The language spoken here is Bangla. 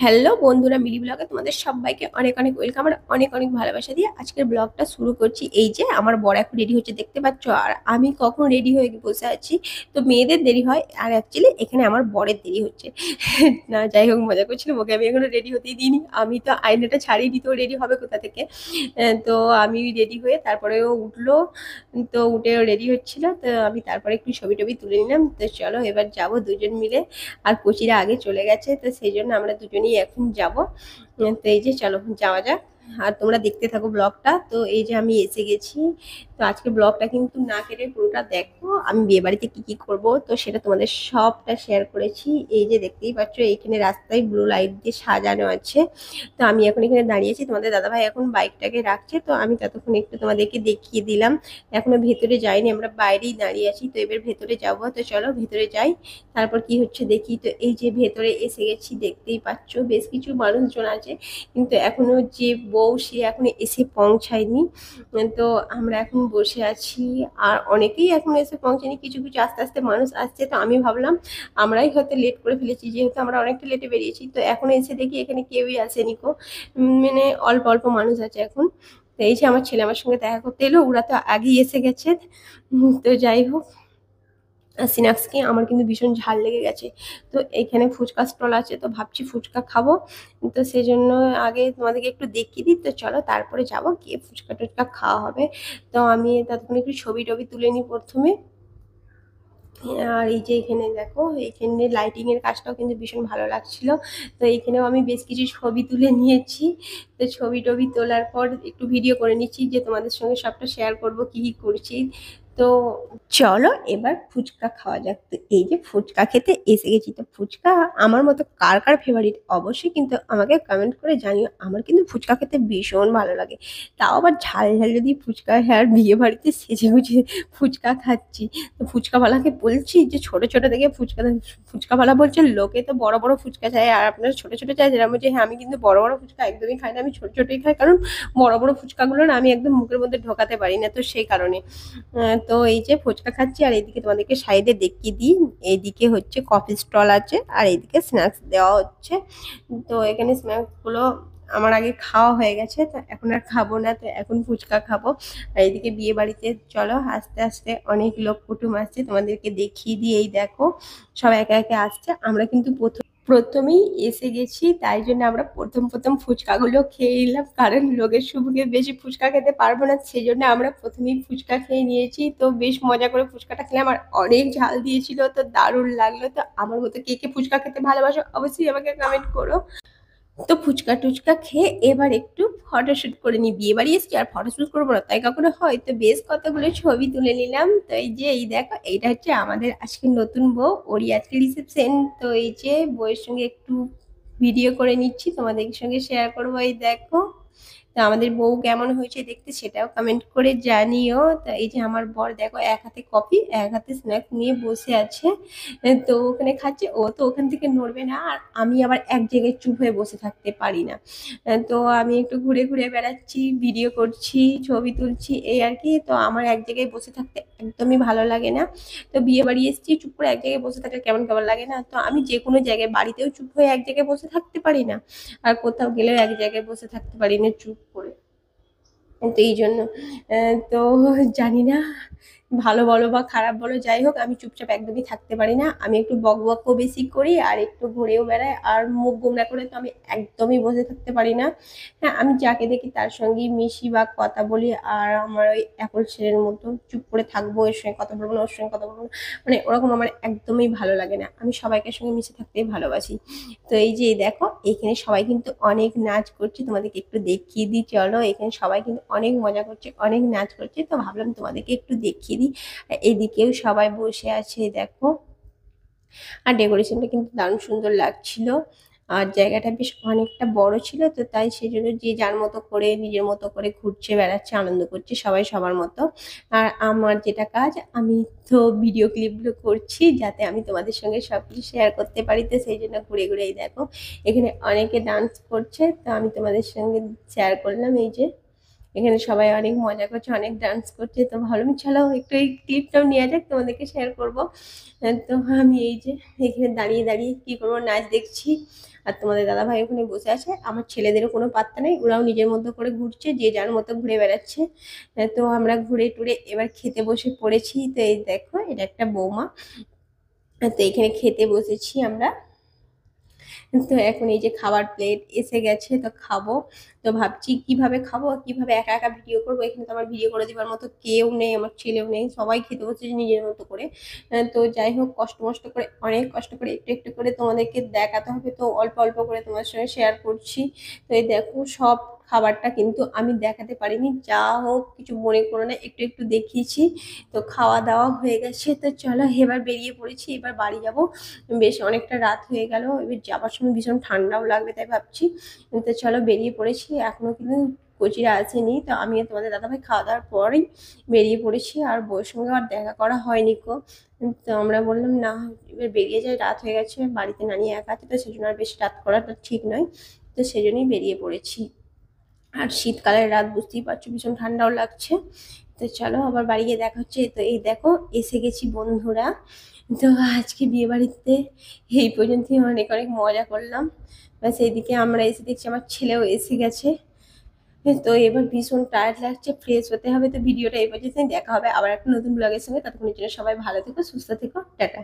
হ্যালো বন্ধুরা, মিলি ব্লগে তোমাদের সবাইকে অনেক অনেক ওয়েলকাম আর অনেক অনেক ভালোবাসা দিয়ে আজকের ব্লগটা শুরু করছি। এই যে আমার বর এখন রেডি হচ্ছে দেখতে পাচ্ছ, আর আমি কখন রেডি হয়ে বসে আছি। তো মেয়েদের দেরি হয় আর অ্যাকচুয়ালি এখানে আমার বরের দেরি হচ্ছে। না যাই হোক, মজা করছিলাম, ওকে আমি এখনো রেডি হতেই দিইনি। আমি তো আয়নাটা ছাড়িয়ে দিতেও রেডি হবে কোথা থেকে। তো আমি রেডি হয়ে তারপরে ও উঠলো। তো উঠে রেডি হচ্ছিল, তো আমি তারপরে একটু ছবি টবি তুলে নিলাম। তো চলো এবার যাবো দুজন মিলে। আর কোচিরা আগে চলে গেছে, তো সেই জন্য আমরা দুজনেই এখন যাব। তো এই যে চলো যাওয়া যাক। আর তোমরা দেখতে থাকো ব্লগটা। তো এই যে আমি এসে গেছি। তো আজকে ব্লগটা কিন্তু না কেটে পুরোটা দেখো, আমি বিয়ে বাড়িতে কি কি করব তো সেটা তোমাদের সবটা শেয়ার করেছি। এই যে দেখতেই পাচ্ছ, এইখানে রাস্তায় ব্লু লাইট দিয়ে সাজানো আছে। তো আমি এখন এখানে দাঁড়িয়েছি, তোমাদের দাদাভাই এখন বাইকটাকে রাখছে, তো আমি ততক্ষণ একটু তোমাদেরকে দেখিয়ে দিলাম। এখনো ভেতরে যাইনি, আমরা বাইরেই দাঁড়িয়ে আছি। তো এবার ভেতরে যাবো, তো চলো ভেতরে যাই। তারপর কি হচ্ছে দেখি। তো এই যে ভেতরে এসে গেছি, দেখতেই পাচ্ছ বেশ কিছু মানুষজন আছে, কিন্তু এখনো যে বউ সে এখনো এসে পৌঁছায়নি। তো আমরা এখন বসে আছি। আর অনেকেই এখনো এসে পৌঁছায়নি, কিছু কিছু আস্তে আস্তে মানুষ আসছে। তো আমি ভাবলাম আমরাই হয়তো লেট করে ফেলেছি, যেহেতু আমরা অনেকটা লেটে বেরিয়েছি। তো এখন এসে দেখি এখানে কেউই আসেনি কো। মানে অল্প অল্প মানুষ আছে এখন। তো এই যে আমার ছেলে আমার সঙ্গে দেখা করতে এলো, ওরা তো আগেই এসে গেছে। তো যাই হোক, সিনাক্সকে আমার কিন্তু ভীষণ ঝাল লেগে গেছে। তো এইখানে ফুচকা স্টল আছে, তো ভাবছি ফুচকা খাবো। তো সেই জন্য আগে তোমাদেরকে একটু দেখিয়ে দিই। তো চলো তারপরে যাবো, গিয়ে ফুচকা টুচকা খাওয়া হবে। তো আমি ততক্ষণ একটু ছবি টবি তুলে নিই প্রথমে। আর এই যে এখানে দেখো, এখানে লাইটিং এর কাজটাও কিন্তু ভীষণ ভালো লাগছিল। তো এইখানেও আমি বেশ কিছু ছবি তুলে নিয়েছি। তো ছবি টবি তোলার পর একটু ভিডিও করে নিচ্ছি, যে তোমাদের সঙ্গে সবটা শেয়ার করব কি কি করছি। তো চলো এবার ফুচকা খাওয়া যাক। তো এই যে ফুচকা খেতে এসে গেছি। তো ফুচকা আমার মতো কার কার ফেভারিট অবশ্যই কিন্তু আমাকে কমেন্ট করে জানিও। আমার কিন্তু ফুচকা খেতে ভীষণ ভালো লাগে, তাও আবার ঝাল ঝাল যদি ফুচকা হয়। আর বিয়ে বাড়িতে সেজে গুজে ফুচকা খাচ্ছি। তো ফুচকাওয়ালাকে বলছি যে ছোট ছোট দেখে ফুচকা দেন। ফুচকাওয়ালা বলছে লোকে তো বড় বড় ফুচকা চায়, আর আপনারা ছোট ছোট চাইছেন। আমি বলছি হ্যাঁ, আমি কিন্তু বড় বড় ফুচকা একদমই খাই না, আমি ছোট ছোটই খাই, কারণ বড় বড় ফুচকাগুলো না আমি একদম মুখের মধ্যে ঢোকাতে পারি না, তো সেই কারণে। তো এই যে ফুচকা খাচ্ছি, আর এইদিকে তোমাদেরকে সাইডে দেখিয়ে দিই। এইদিকে হচ্ছে কফি স্টল আছে, আর এইদিকে স্ন্যাক্স দেওয়া হচ্ছে। তো এখানে স্ন্যাক্স গুলো আমার আগে খাওয়া হয়ে গেছে, তো এখন আর খাবো না, তো এখন ফুচকা খাবো। আর এইদিকে বিয়ে বাড়িতে চলো আস্তে আস্তে অনেক লোক কুটুম আসছে, তোমাদেরকে দেখিয়ে দিয়ে। এই দেখো সব একে একে আসছে। আমরা কিন্তু প্রথমেই এসে গেছি, তাই জন্য আমরা প্রথম প্রথম ফুচকাগুলো খেয়ে নিলাম, কারণ লোকের সুযোগে বেশি ফুচকা খেতে পারবো না, সেই জন্য আমরা প্রথমেই ফুচকা খেয়ে নিয়েছি। তো বেশ মজা করে ফুচকাটা খেলাম, আর অনেক ঝাল দিয়েছিল, তো দারুণ লাগলো। তো আমার মতো কে কে ফুচকা খেতে ভালোবাসো অবশ্যই আমাকে কমেন্ট করো। তো ফুচকা টুচকা খেয়ে এবার একটু ফটোশুট করে নি। বিয়ে বাড়ি এসেছি আর ফটোশুট করবো না তাই কখনো হয়? তো বেশ কতগুলো ছবি তুলে নিলাম। তো এই যে এই দেখো, এইটা হচ্ছে আমাদের আজকে নতুন বউ, ওরই আজকে রিসেপশন। তো এই যে বউয়ের সঙ্গে একটু ভিডিও করে নিচ্ছি, তোমাদের সঙ্গে শেয়ার করবো। এই দেখো, তো আমাদের বউ কেমন হয়েছে দেখতে সেটাও কমেন্ট করে জানিও। তো এই যে আমার বর দেখো, এক হাতে কফি এক হাতে স্ন্যাক্স নিয়ে বসে আছে। তো ওখানে খাচ্ছে, ও তো ওখান থেকে নড়বে না, আর আমি আবার এক জায়গায় চুপ হয়ে বসে থাকতে পারি না। তো আমি একটু ঘুরে ঘুরে বেড়াচ্ছি, ভিডিও করছি, ছবি তুলছি, এই আর কি। তো আমার এক জায়গায় বসে থাকতে একদমই ভালো লাগে না। তো বিয়ে বাড়ি এসেছি, চুপ করে এক জায়গায় বসে থাকলে কেমন কেমন লাগে না? তো আমি যে কোনো জায়গায়, বাড়িতেও চুপ হয়ে এক জায়গায় বসে থাকতে পারি না, আর কোথাও গেলেও এক জায়গায় বসে থাকতে পারি না চুপ করে। তো এই জন্য তো জানি না, ভালো বলো বা খারাপ বলো, যাই হোক আমি চুপচাপ একদমই থাকতে পারি না। আমি একটু বক বকও বেশি করি, আর একটু ঘুরেও বেড়াই, আর মুখ গোমড়া করে তো আমি একদমই বসে থাকতে পারি না। হ্যাঁ, আমি যাকে দেখি তার সঙ্গেই মিশি বা কথা বলি, আর আমার ওই একল ছেলের মতো চুপ করে থাকবো, এর সঙ্গে কথা বলবো না, ওর সঙ্গে কথা বলবো না, মানে ওরকম আমার একদমই ভালো লাগে না। আমি সবাইকার সঙ্গে মিশে থাকতেই ভালোবাসি। তো এই যে দেখো, এখানে সবাই কিন্তু অনেক নাচ করছে, তোমাদেরকে একটু দেখিয়ে দিই চলো। এখানে সবাই কিন্তু অনেক মজা করছে, অনেক নাচ করছে, তো ভাবলাম তোমাদেরকে একটু দেখিয়ে দিই। এদিকেও সবাই বসে আছে দেখো। আর ডেকোরেশনটা কিন্তু দারুণ সুন্দর লাগছিল। আর জায়গাটা বেশ অনেকটা বড় ছিল, তো তাই সেই জন্য যে যার মতো করে নিজের মতো করে ঘুরছে বেড়াচ্ছে, আনন্দ করছে সবাই সবার মতো। আর আমার যেটা কাজ, আমি তো ভিডিও ক্লিপগুলো করছি যাতে আমি তোমাদের সঙ্গে সবকিছু শেয়ার করতে পারি। তো সেই জন্য ঘুরে ঘুরে এই দেখো, এখানে অনেকে ডান্স করছে, তো আমি তোমাদের সঙ্গে শেয়ার করলাম। এই যে এখানে সবাই অনেক মজা করছে, অনেক ডান্স করছে, তো ভাবলাম চলো একটু এই ক্লিপটাও নেওয়া যাক, তোমাদেরকে শেয়ার করবো। তো আমি এই যে এখানে দাঁড়িয়ে দাঁড়িয়ে কি করবো, নাচ দেখছি। আর তোমাদের দাদাভাই ওখানে বসে আছে। আমার ছেলেদেরও কোনো পাত্তা নেই, ওরাও নিজের মতো করে ঘুরছে, যে যার মতো ঘুরে বেড়াচ্ছে। তো আমরা ঘুরে টুরে এবার খেতে বসে পড়েছি। তো এই দেখো, এটা একটা বৌমা। তো এখানে খেতে বসেছি আমরা। তো এখন এই যে খাবার প্লেট এসে গেছে, তো খাবো। তো ভাবছি কিভাবে খাবো, কিভাবে একা একা ভিডিও করবো। এখানে তো আমার ভিডিও করে দেওয়ার মতো কেউ নেই, আমার ছেলেও নেই, সবাই খেতে বসেছে নিজের মতো করে। তো যাই হোক, কষ্ট মষ্ট করে, অনেক কষ্ট করে একটু একটু করে তোমাদেরকে দেখাতে হবে, তো অল্প অল্প করে তোমার সঙ্গে শেয়ার করছি। তো এই দেখো, সব খাবারটা কিন্তু আমি দেখাতে পারিনি, যা হোক কিছু মনে করো না, একটু একটু দেখিয়েছি। তো খাওয়া দাওয়া হয়ে গেছে, তো চলো এবার বেরিয়ে পড়েছি, এবার বাড়ি যাব। বেশ অনেকটা রাত হয়ে গেল, এবার যাবার সময় ভীষণ ঠান্ডাও লাগবে, তাই ভাবছি। তো চলো বেরিয়ে পড়েছি, এখনো কিন্তু কোচিরা আসেনি। তো আমি আর তোমাদের দাদাভাই খাওয়া দাওয়ার পরেই বেরিয়ে পড়েছি, আর বউয়ের সঙ্গে আর দেখা করা হয়নি কো। তো আমরা বললাম না, এবার বেরিয়ে যাই, রাত হয়ে গেছে, বাড়িতে নানিয়ে একা আছে, তো সেজন্য আর বেশি রাত করাটা ঠিক নয়। তো সেজন্যই বেরিয়ে পড়েছি। আর শীতকালের রাত বুঝতেই পারছো, ভীষণ ঠান্ডাও লাগছে। তো চলো আবার বাড়ি গিয়ে দেখা হচ্ছে। তো এই দেখো, এসে গেছি বন্ধুরা। তো আজকে বিয়ে বাড়িতে এই পর্যন্তই, অনেক অনেক মজা করলাম। ব্যাস এইদিকে আমরা এসে দেখছি আমার ছেলেও এসে গেছে। তো এবার ভীষণ টায়ার্ড লাগছে, ফ্রেশ হতে হবে। তো ভিডিওটা এই পর্যন্তই, দেখা হবে আবার একটা নতুন ব্লগের সঙ্গে। ততক্ষণের জন্য সবাই ভালো থেকো, সুস্থ থেকো, টাটা।